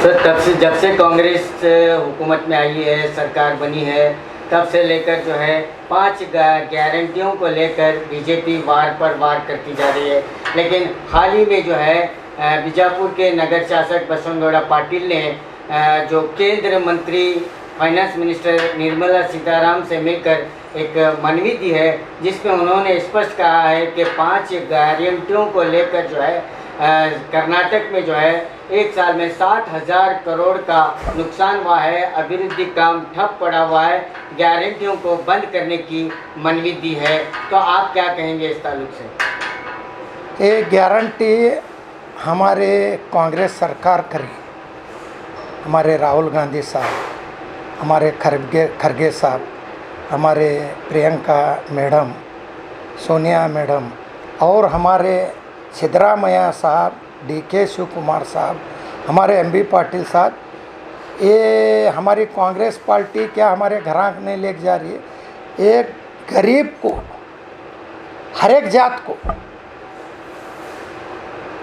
Sir, जब से कांग्रेस हुकूमत में आई है, सरकार बनी है, तब से लेकर जो है 5 गारंटियों को लेकर बीजेपी वार पर वार करती जा रही है। लेकिन हाल ही में जो है बीजापुर के नगर शासक बसवनगौड़ा पाटिल ने जो केंद्र मंत्री फाइनेंस मिनिस्टर निर्मला सीताराम से मिलकर एक मनवी दी है, जिसमें उन्होंने स्पष्ट कहा है कि 5 गारंटियों को लेकर जो है कर्नाटक में जो है एक साल में 60,000 करोड़ का नुकसान हुआ है, अभिवृद्धि काम ठप पड़ा हुआ है, गारंटियों को बंद करने की मनवी दी है। तो आप क्या कहेंगे इस ताल्लुक से? ये गारंटी हमारे कांग्रेस सरकार करी, हमारे राहुल गांधी साहब, हमारे खरगे साहब, हमारे प्रियंका मैडम, सोनिया मैडम और हमारे सिद्धरामैया साहब, DK शिव कुमार साहब, हमारे MB पाटिल साहब, ये हमारी कांग्रेस पार्टी क्या हमारे घरां नहीं ले जा रही है। एक गरीब को, हर एक जात को,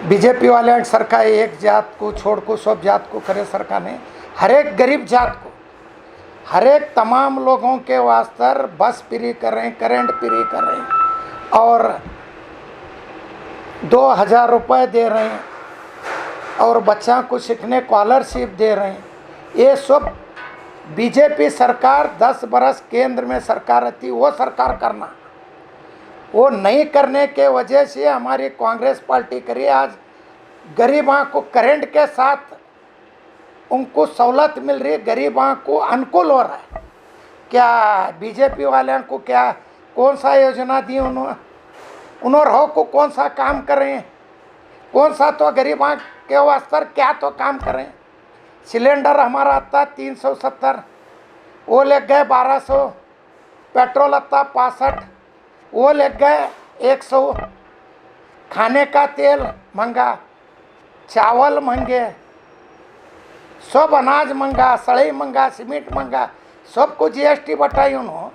बीजेपी वाले सरकार एक जात को छोड़ को सब जात को करे सरकार ने, हर एक गरीब जात को, हर एक तमाम लोगों के वास्ते बस फ्री कर रहे हैं, करेंट फ्री कर रहे हैं और 2,000 रुपये दे रहे हैं और बच्चा को सीखने स्कॉलरशिप दे रहे हैं। ये सब बीजेपी सरकार 10 बरस केंद्र में सरकार रहती, वो सरकार करना, वो नहीं करने के वजह से हमारी कांग्रेस पार्टी करी। आज गरीबों को करंट के साथ उनको सहूलत मिल रही है, गरीबों को अनुकूल हो रहा है। क्या बीजेपी वाले को क्या कौन सा योजना दी उन्होंने हो को कौन सा काम कर रहे हैं, कौन सा तो गरीबों के वास्ते क्या तो काम कर रहे हैं। सिलेंडर हमारा आता 370, वो ले गए 1200, पेट्रोल आता 65, वो ले गए 100, खाने का तेल महंगा, चावल महंगे, सब अनाज महंगा, सड़ई महंगा, सीमेंट महंगा, सबको GST बटाई उन्होंने।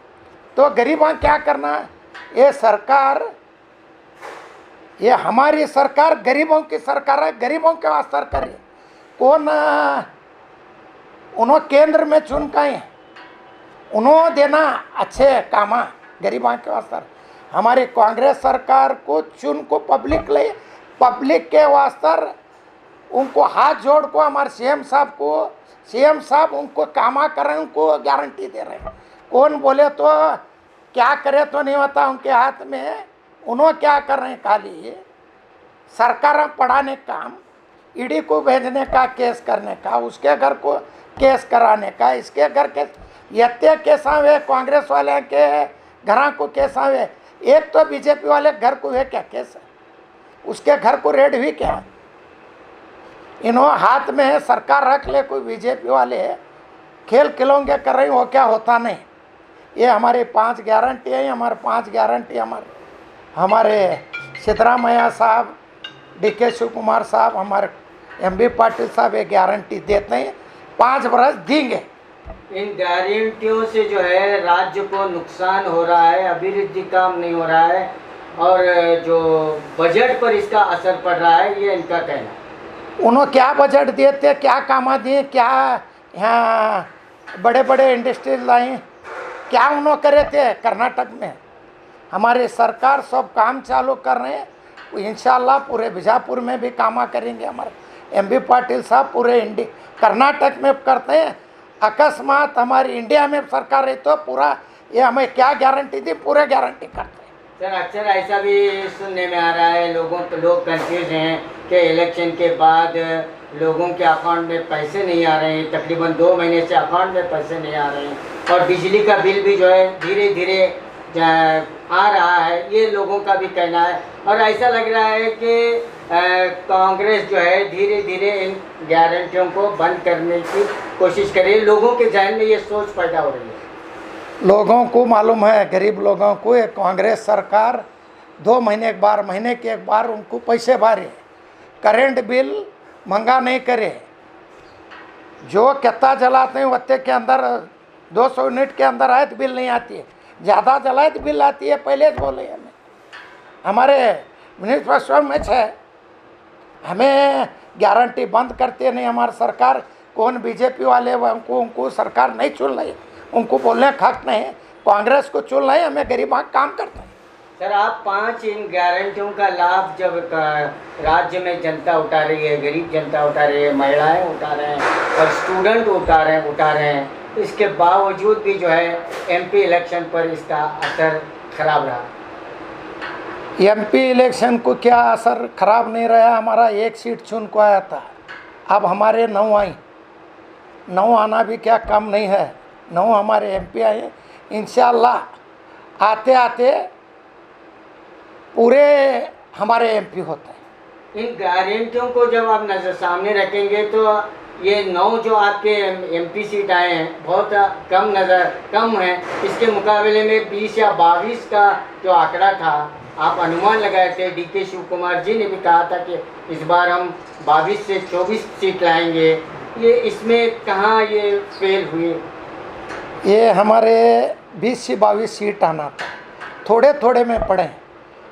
तो गरीबों क्या करना? ये सरकार, ये हमारी सरकार गरीबों की सरकार है, गरीबों के वास्ते कर रही है। कौन उन्होंने केंद्र में चुन का है, उन्होंने देना अच्छे काम गरीबों के वास्ते। हमारी कांग्रेस सरकार को चुन को पब्लिक ले, पब्लिक के वास्ते उनको हाथ जोड़ को हमारे CM साहब उनको कामा कर रहे हैं, उनको गारंटी दे रहे हैं। कौन बोले तो क्या करे तो नहीं होता उनके हाथ में, उन्होंने क्या कर रहे हैं? खाली सरकार पढ़ाने काम, ED को भेजने का, केस करने का, उसके घर को केस कराने का, इसके घर के यत्ते केस आवे, कांग्रेस वाले के घर को केस आवे। एक तो बीजेपी वाले घर को है क्या केस है, उसके घर को रेड हुई क्या? इन्होंने हाथ में सरकार रख ले, कोई बीजेपी वाले खेल खिलौंगे कर रही हो, क्या होता नहीं। ये हमारे 5 गारंटी है, हमारे 5 गारंटी हमारे सिद्धरामैया साहब, DK शिव कुमार साहब, हमारे MB पाटिल साहब ये गारंटी देते हैं, 5 बरस देंगे। इन गारंटियों से जो है राज्य को नुकसान हो रहा है, अभिवृद्धि काम नहीं हो रहा है और जो बजट पर इसका असर पड़ रहा है, ये इनका कहना। उन्होंने क्या बजट देते, क्या काम दिए, क्या यहाँ बड़े बड़े इंडस्ट्रीज लाए, क्या उन्होंने करे थे? कर्नाटक में हमारी सरकार सब काम चालू कर रहे हैं, इंशाल्लाह पूरे बीजापुर में भी कामा करेंगे। हमारे MB पाटिल साहब पूरे कर्नाटक में करते हैं। अकस्मात हमारी इंडिया में सरकार है तो पूरा ये हमें क्या गारंटी दी, पूरे गारंटी करते हैं। सर, अक्सर ऐसा भी सुनने में आ रहा है, लोग कंफ्यूज हैं कि इलेक्शन के बाद लोगों के अकाउंट में पैसे नहीं आ रहे हैं, तकरीबन 2 महीने से अकाउंट में पैसे नहीं आ रहे हैं और बिजली का बिल भी जो है धीरे धीरे आ रहा है, ये लोगों का भी कहना है। और ऐसा लग रहा है कि कांग्रेस जो है धीरे धीरे इन गारंटियों को बंद करने की कोशिश कर रही है, लोगों के जहन में ये सोच पैदा हो रही है। लोगों को मालूम है, गरीब लोगों को, ये कांग्रेस सरकार 2 महीने एक बार, महीने के एक बार उनको पैसे भरे, करेंट बिल महंगा नहीं करे, जो कितना जलाते हैं वत्ते के अंदर 200 यूनिट के अंदर आए तो बिल नहीं आती है, ज़्यादा जलाए तो बिल आती है। पहले बोले हमें, हमारे म्यूनिसिपल में है, हमें गारंटी बंद करते नहीं हमारी सरकार। कौन बीजेपी वाले उनको सरकार नहीं चुन रही, उनको बोलने का हक नहीं। कांग्रेस को चुन रहे, हमें गरीबों का काम करते हैं। सर, आप 5 इन गारंटियों का लाभ जब राज्य में जनता उठा रही है, गरीब जनता उठा रही है, महिलाएं उठा रहे हैं और स्टूडेंट उठा रहे हैं, इसके बावजूद भी जो है एमपी इलेक्शन पर इसका असर खराब रहा। एमपी इलेक्शन को क्या असर खराब नहीं रहा। हमारा 1 सीट चुन को आया था, अब हमारे 9 आई। 9 आना भी क्या कम नहीं है। 9 हमारे एमपी आए। इंशाअल्लाह आते आते पूरे हमारे एमपी होते हैं। इन गारंटियों को जब आप नजर सामने रखेंगे तो ये 9 जो आपके एमपी सीट आए हैं बहुत कम है। इसके मुकाबले में 20 या 22 का जो आंकड़ा था, आप अनुमान लगाए थे। डीके शिव कुमार जी ने भी कहा था कि इस बार हम 22 से 24 सीट लाएंगे। ये इसमें कहाँ ये फेल हुए? ये हमारे 20 से 22 सीट आना था, थोड़े थोड़े में पड़े।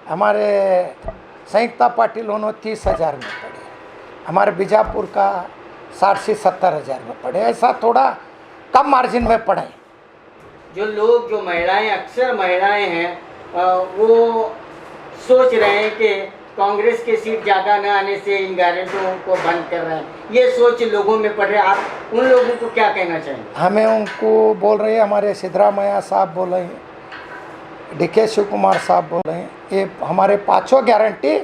हमारे संयुक्ता पाटिल उन्होंने 30,000 में पड़े, हमारे बीजापुर का 60 से 70,000 में पड़े। ऐसा थोड़ा कम मार्जिन में पड़े। जो महिलाएं, अक्सर महिलाएं हैं, वो सोच रहे हैं कि कांग्रेस के सीट ज़्यादा न आने से इन गारंटियों को बंद कर रहे हैं। ये सोच लोगों में पड़ रही है। आप उन लोगों को क्या कहना चाहेंगे? हमें उनको बोल रहे हैं, हमारे सिद्धरामैया साहब बोल रहे हैं, डीके शिव कुमार साहब बोल रहे हैं, ये हमारे 5 गारंटी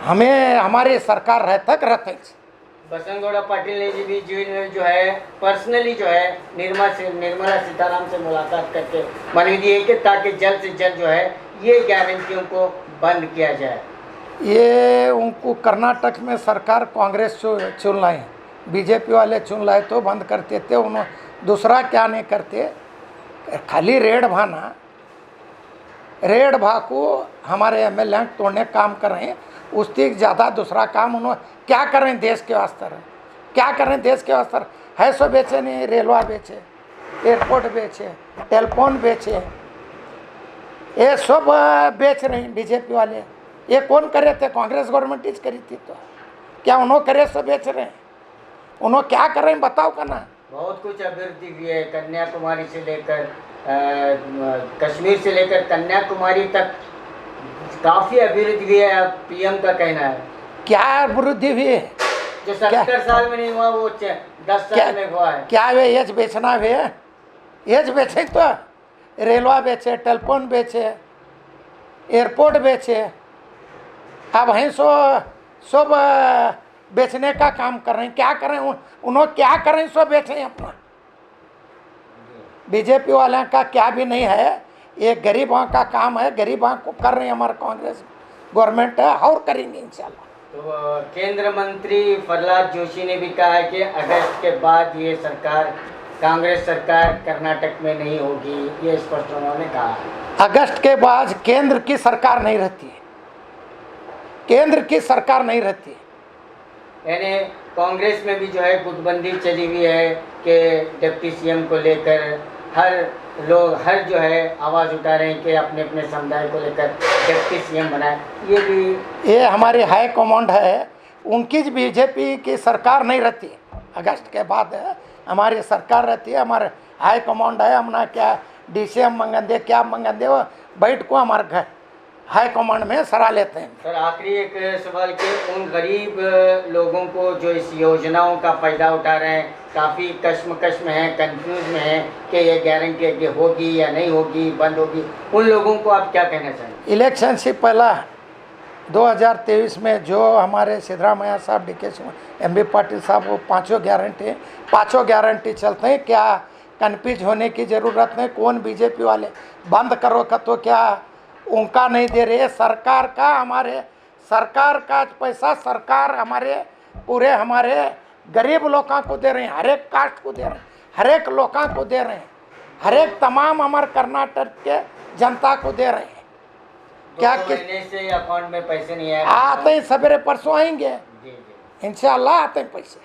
हमें हमारी सरकार रहते। बसनगौड़ा पाटिल ने जी भी जो है पर्सनली जो है निर्मला सीतारामन से मुलाकात करके मांग दी है कि ताकि जल्द से जल्द जो है ये गारंटियों को बंद किया जाए। ये उनको कर्नाटक में सरकार कांग्रेस चुन लाए, बीजेपी वाले चुन लाए तो बंद करते थे। उन्होंने दूसरा क्या नहीं करते, खाली रेड भा को हमारे एमएलए तोड़ने काम कर रहे हैं। उससे ज़्यादा दूसरा काम उन्होंने क्या कर रहे हैं देश के वास्ते? क्या कर रहे हैं देश के वास्ते? है सो बेचे नहीं, रेलवे बेचे, एयरपोर्ट बेचे, टेलीफोन बेचे, ये सब बेच रहे हैं बीजेपी वाले। ये कौन करे थे? कांग्रेस गवर्नमेंट ही करी थी। तो क्या उन्होंने करे सो बेच रहे हैं? उन्होंने क्या कर रहे हैं बताओ करना। बहुत कुछ अभिवृद्धि हुई है, कन्याकुमारी से लेकर कश्मीर से लेकर कन्याकुमारी तक काफ़ी अभिवृद्धि हुई है। पीएम का कहना है। क्या अभिवृद्धि हुई है? जो 70 साल में नहीं हुआ वो 10 साल में हुआ है। क्या वे एज बेचना वे एज बेचे तो रेलवे बेचे, टेलीफोन बेचे, एयरपोर्ट बेचे। अब हैं सब बेचने का काम कर रहे हैं। क्या कर रहे हैं उन्होंने? क्या कर रहे हैं? सो बेचे हैं अपना। बीजेपी वाले का क्या भी नहीं है, ये गरीबों का काम है। गरीबों को कर रहे हैं हमारे कांग्रेस गवर्नमेंट है और करेंगे इंशाल्लाह। तो केंद्र मंत्री प्रहलाद जोशी ने भी कहा है कि अगस्त के बाद ये सरकार, कांग्रेस सरकार कर्नाटक में नहीं होगी। ये स्पष्ट उन्होंने कहा। अगस्त के बाद केंद्र की सरकार नहीं रहती है, केंद्र की सरकार नहीं रहती है। यानी कांग्रेस में भी जो है गुटबंदी चली हुई है कि डिप्टी सीएम को लेकर हर जो है आवाज़ उठा रहे हैं कि अपने अपने समुदाय को लेकर डिप्टी सीएम बनाए। ये हमारी हाई कमांड है, उनकी बीजेपी की सरकार नहीं रहती है। अगस्त के बाद हमारी सरकार रहती है, हमारे हाई कमांड है। हमने क्या डीसीएम मंगन दे, क्या मंगन दे, वो बैठ को हमारे घर हाई कमांड में सराह लेते हैं। सर, आखिरी एक सवाल के उन गरीब लोगों को जो इस योजनाओं का फ़ायदा उठा रहे हैं, काफ़ी कश्मकश में हैं, कंफ्यूज में हैं कि ये गारंटी है कि होगी या नहीं होगी, बंद होगी, उन लोगों को आप क्या कहना चाहेंगे? इलेक्शन से पहला 2023 में जो हमारे सिद्धरामैया साहब, डीके एमबी पाटिल साहब, वो 5 गारंटी चलते हैं। क्या कन्फ्यूज होने की ज़रूरत नहीं। कौन बीजेपी वाले बंद करो का तो क्या उनका नहीं दे रहे। सरकार का पैसा सरकार पूरे हमारे गरीब लोगों को दे रहे हैं, हर एक कास्ट को दे रहे हैं, हर एक लोगों को दे रहे हैं, हर एक तमाम हमारे कर्नाटक के जनता को दे रहे हैं। क्या महीने से अकाउंट में पैसे नहीं आए? आते हैं, सवेरे परसों आएंगे इंशाल्लाह, आते हैं पैसे।